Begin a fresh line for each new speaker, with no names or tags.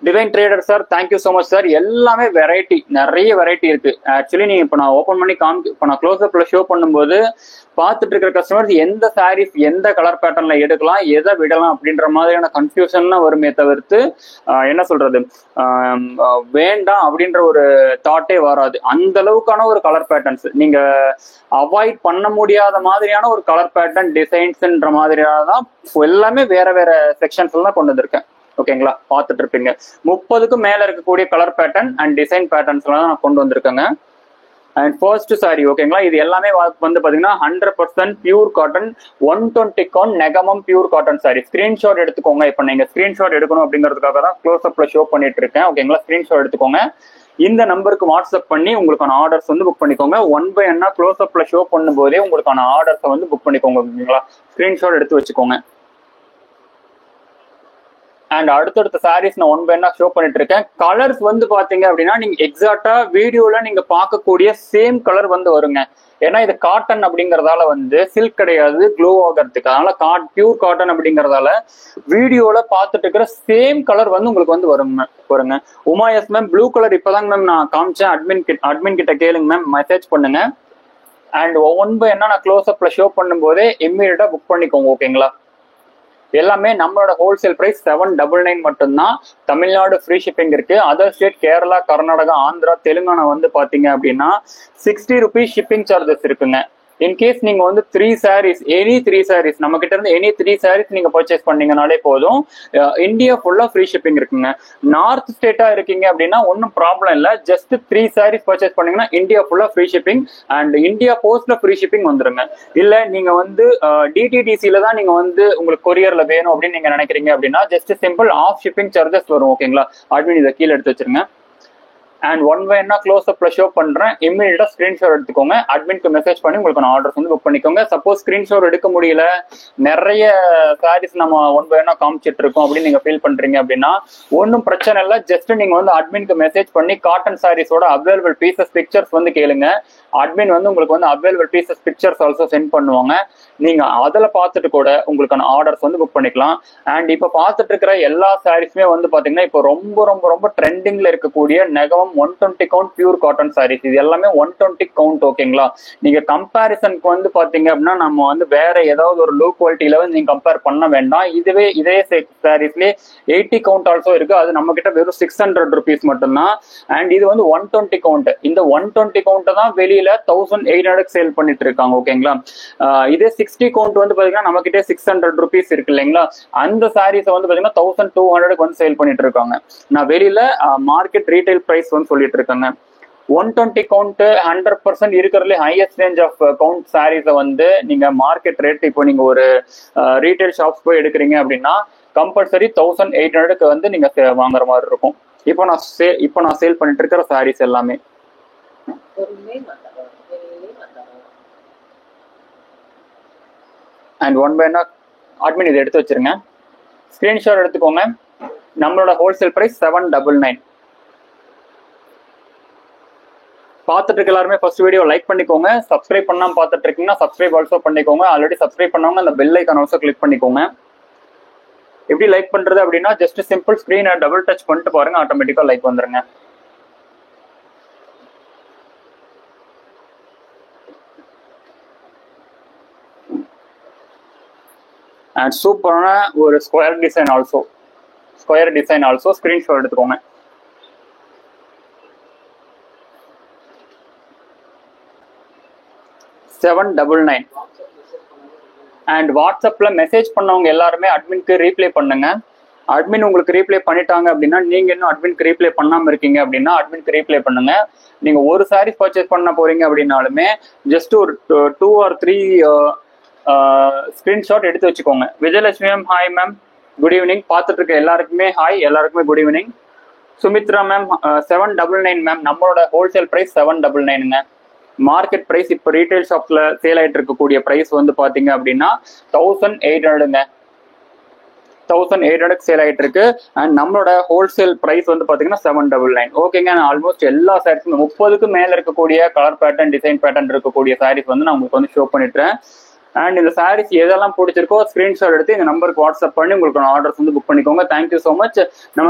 Divine trader sir, thank you so much sir. எல்லாமே variety, நிறைய variety இருக்கு. ஆக்சுவலி நீங்க இப்போ நான் ஓப்பன் பண்ணி இப்போ நான் க்ளோஸ் அப்ல ஷோ பண்ணும்போது பார்த்துட்டு இருக்கிற கஸ்டமர்ஸ் எந்த சாரீஸ் எந்த கலர் பேட்டர்ன்ல எடுக்கலாம், எதை விடலாம் அப்படின்ற மாதிரியான கன்ஃபியூஷன் தான் வருமே தவிர்த்து என்ன சொல்றது வேண்டாம் அப்படின்ற ஒரு தாட்டே வராது. அந்த அளவுக்கான ஒரு கலர் பேட்டர்ன்ஸ் நீங்க அவாய்ட் பண்ண முடியாத மாதிரியான ஒரு கலர் பேட்டர்ன் டிசைன்ஸ்ன்ற மாதிரியான தான் எல்லாமே வேற வேற செக்ஷன்ஸ்ல தான் கொண்டு வந்திருக்கேன். ஓகேங்களா, பார்த்துட்டு இருப்பீங்க. 30க்கும் மேல இருக்கக்கூடிய colour pattern and design patterns எல்லாம் நான் கொண்டு வந்திருக்கேங்க. அண்ட் ஃபர்ஸ்ட் சாரி ஓகேங்களா, இது எல்லாமே வந்து பாத்தீங்கன்னா 100% pure cotton 120 count Negamam pure cotton sorry. Screenshot எடுத்துக்கோங்க. இப்போ நீங்க ஸ்கிரீன்ஷாட் எடுக்கணும் அப்படிங்கிறதுக்காக தான் க்ளோஸ் அப்ல ஷோ பண்ணிட்டு இருக்கேன். ஓகேங்களா, ஸ்கிரீன்ஷாட் எடுத்துக்கோங்க. இந்த நம்பருக்கு வாட்ஸ்அப் பண்ணி உங்களுக்கான ஆர்டர்ஸ் வந்து புக் பண்ணிக்கோங்க. 1 by 1 க்ளோஸ் அப்ல ஷோ பண்ணும்போதே உங்களுக்கான ஆர்டர்ஸை வந்து புக் பண்ணிக்கோங்க. ஓகேங்களா, ஸ்கிரீன்ஷாட் எடுத்து வச்சுக்கோங்க. அண்ட் அடுத்தடுத்த சாரீஸ் நான் 1 by 1 ஷோ பண்ணிட்டு இருக்கேன். கலர்ஸ் வந்து பாத்தீங்க அப்படின்னா நீங்க எக்ஸாக்டா வீடியோல நீங்க பார்க்கக்கூடிய சேம் கலர் வந்து வருங்க. ஏன்னா இது காட்டன் அப்படிங்கறதால வந்து சில்க் கிடையாது, க்ளோ ஆகிறதுக்கு. அதனால பியூர் காட்டன் அப்படிங்கறதால வீடியோல பார்த்துட்டு இருக்கிற சேம் கலர் வந்து உங்களுக்கு வந்து வருங்க. Uma yes ma'am, blue colour இப்பதாங்க மேம் நான் காமிச்சேன். அட்மின் கிட்ட கேளுங்க மேம், மெசேஜ் பண்ணுங்க. அண்ட் 1 by 1 நான் க்ளோஸ் அப்ல ஷோ பண்ணும்போதே இம்மீடியட்டா புக் பண்ணிக்கோங்க. ஓகேங்களா, எல்லாமே நம்மளோட ஹோல்சேல் பிரைஸ் 799 மட்டும்தான். தமிழ்நாடு ஃப்ரீ ஷிப்பிங் இருக்கு. அதர் ஸ்டேட் கேரளா, கர்நாடகா, ஆந்திரா, தெலுங்கானா வந்து பாத்தீங்க அப்படின்னா 60 rupees ஷிப்பிங் சார்ஜஸ் இருக்குங்க. இன்கேஸ் நீங்க வந்து 3 sarees எனி 3 sarees நம்ம கிட்ட இருந்து எனி 3 sarees நீங்க பர்ச்சேஸ் பண்ணீங்கனாலே போதும். இந்தியா ஃபுல்லா ஃப்ரீ ஷிப்பிங் இருக்குங்க. நார்த் ஸ்டேட்டா இருக்கீங்க அப்படின்னா ஒன்றும் ப்ராப்ளம் இல்லை. ஜஸ்ட் 3 sarees பர்ச்சேஸ் பண்ணீங்கன்னா இந்தியா ஃபுல்லா ஃப்ரீ ஷிப்பிங் அண்ட் இந்தியா போஸ்ட்ல ஃப்ரீ ஷிப்பிங் வந்துருங்க. இல்ல நீங்க வந்து டிடிடிசில தான் நீங்க வந்து உங்களுக்கு கொரியர்ல வேணும் அப்படின்னு நீங்க நினைக்கிறீங்க அப்படின்னா just simple of shipping charges வரும். ஓகேங்களா, அட்மின் இதை கீழே எடுத்து வச்சிருங்க. அண்ட் 1 by 1 க்ளோஸ் அப்ல ஷோ பண்றேன். இமீடியட்டா ஸ்கிரீன்ஷாட் எடுத்துக்கோங்க. அட்மின்க்கு மெசேஜ் பண்ணி உங்களுக்கு ஆர்டர்ஸ் வந்து புக் பண்ணிக்கோங்க. சப்போஸ் ஸ்கிரீன்ஷாட் எடுக்க முடியல, நிறைய சாரீஸ் நம்ம 1 by 1 காமிச்சிட்டு இருக்கோம் அப்படின்னு நீங்க ஃபீல் பண்றீங்க அப்படின்னா ஒன்றும் பிரச்சனை இல்லை. ஜஸ்ட் நீங்க வந்து அட்மின்க்கு மெசேஜ் பண்ணி காட்டன் சாரீஸோட அவைலபிள் பீசஸ் பிக்சர்ஸ் வந்து கேளுங்க. அட்மின் வந்து உங்களுக்கு வந்து available pieces pictures also send பண்ணுவாங்க. நீங்க அதுல பார்த்துட்டு கூட உங்களுக்கான ஆர்டர்ஸ் வந்து புக் பண்ணிக்கலாம். அண்ட் இப்ப பார்த்துட்டு இருக்கிற எல்லா சாரீஸுமே வந்து பாத்தீங்கன்னா இப்போ ரொம்ப ரொம்ப ரொம்ப ட்ரெண்டிங்ல இருக்கக்கூடிய Negamam 120 count pure cotton sarees. இது எல்லாமே 120 கவுண்ட். ஓகேங்களா, நீங்க கம்பேரிசனுக்கு வந்து பாத்தீங்க அப்படின்னா நம்ம வந்து வேற ஏதாவது ஒரு லோ குவாலிட்டியில வந்து நீங்க கம்பேர் பண்ண வேண்டாம். இதே சாரீஸ்லேயே 80 கவுண்ட் ஆல்சோ இருக்கு. அது நம்ம கிட்ட வெறும் 600 rupees மட்டும்தான். அண்ட் இது வந்து 120 கவுண்ட். இந்த 120 கவுண்ட் தான் வெளியில 1800 சேல் பண்ணிட்டு இருக்காங்க. ஓகேங்களா, இதே 60 கவுண்ட் வந்து பாத்தீங்கன்னா நம்ம கிட்டே 600 rupees இருக்கு இல்லைங்களா. அந்த சாரீஸ் வந்து பாத்தீங்கன்னா 1200 வந்து சேல் பண்ணிட்டு இருக்காங்க. நான் வெளியில மார்க்கெட் ரீட்டைல் பிரைஸ் வந்து சொல்லிட்டு இருக்காங்க. 120 கவுண்ட் 100% இருக்கிறதுல ஹையஸ்ட் ரேஞ்ச் ஆஃப் கவுண்ட் சாரீஸை வந்து நீங்க மார்க்கெட் ரேட் இப்போ நீங்க ஒரு ரீட்டைல் ஷாப்ஸ் போய் எடுக்கிறீங்க அப்படின்னா கம்பல்சரி 1800 வந்து நீங்க வாங்குற மாதிரி இருக்கும். இப்போ நான் சேல் பண்ணிட்டு இருக்கிற சாரீஸ் எல்லாமே. அண்ட் 1 by 1 அட்மின் இதை எடுத்து வச்சிருங்க. ஸ்கிரீன்ஷாட் எடுத்துக்கோங்க. நம்மளோட ஹோல்சேல் பிரைஸ் 799. பார்த்துட்டு இருக்க எல்லாருமே ஃபர்ஸ்ட் வீடியோ லைக் பண்ணிக்கோங்க. சப்ஸ்கிரைப் பண்ணாம பார்த்துட்டு இருக்கீங்கன்னா சப்ஸ்கிரைப் ஆல்சோ பண்ணிக்கோங்க. ஆல்ரெடி சப்ஸ்கிரைப் பண்ணவங்க அந்த பெல் ஐக்கான் ஆல்சோ கிளிக் பண்ணிக்கோங்க. எப்படி லைக் பண்றது அப்படின்னா ஜஸ்ட் சிம்பிள் ஸ்கிரீனை டபுள் டச் பண்ணிட்டு பாருங்க, ஆட்டோமேட்டிக்கா லைக் வந்துருங்க. அண்ட் சூப்பரான ஒரு ஸ்கொயர் டிசைன் ஆல்சோ ஸ்கிரீன்ஷாட் எடுத்துக்கோங்க. $799. அண்ட் வாட்ஸ்அப்ல மெசேஜ் பண்ணவங்க எல்லாருமே அட்மின்க்கு ரீப்ளை பண்ணுங்க. அட்மின் உங்களுக்கு ரீப்ளை பண்ணிட்டாங்க அப்படின்னா நீங்க இன்னும் அட்மின்க்கு ரீப்ளை பண்ணாம இருக்கீங்க அப்படின்னா அட்மின்க்கு ரீப்ளை பண்ணுங்க. நீங்க ஒரு சாரீ பர்ச்சேஸ் பண்ண போறீங்க அப்படின்னாலுமே ஜஸ்ட் ஒரு 2 or 3 ஸ்கிரீன்ஷாட் எடுத்து வச்சுக்கோங்க. Vijayalakshmi ma'am, hi ma'am, good evening. பார்த்துட்டு இருக்க எல்லாருக்குமே ஹாய், எல்லாருக்குமே good evening. Sumitra ma'am 799 ma'am. நம்மளோட ஹோல்சேல் பிரைஸ் 799ங்க. மார்க்கெட் பிரைஸ் இப்போ ரீட்டைல் ஷாப்ல சேல் ஆயிட்டு இருக்கக்கூடிய பிரைஸ் வந்து பாத்தீங்க அப்படின்னா 1800ங்க. 1800 சேல் ஆயிட்டு இருக்கு. அண்ட் நம்மளோட ஹோல்சேல் பிரைஸ் வந்து பாத்தீங்கன்னா 799. ஓகேங்க, நான் ஆல்மோஸ்ட் எல்லா சாரீஸுமே 30க்கு மேல இருக்கக்கூடிய கலர் பேட்டர்ன் டிசைன் பேட்டர்ன் இருக்கக்கூடிய சாரீஸ் வந்து நான் உங்களுக்கு வந்து ஷோ பண்ணிட்டுறேன். அண்ட் இந்த சாரீஸ் எதெல்லாம் பிடிச்சிருக்கோ ஸ்கிரீன்ஷாட் எடுத்து இந்த நம்பருக்கு வாட்ஸ்அப் பண்ணி உங்களுக்கு ஆர்டர்ஸ் வந்து புக் பண்ணிக்கோங்க. Thank you so much. நம்ம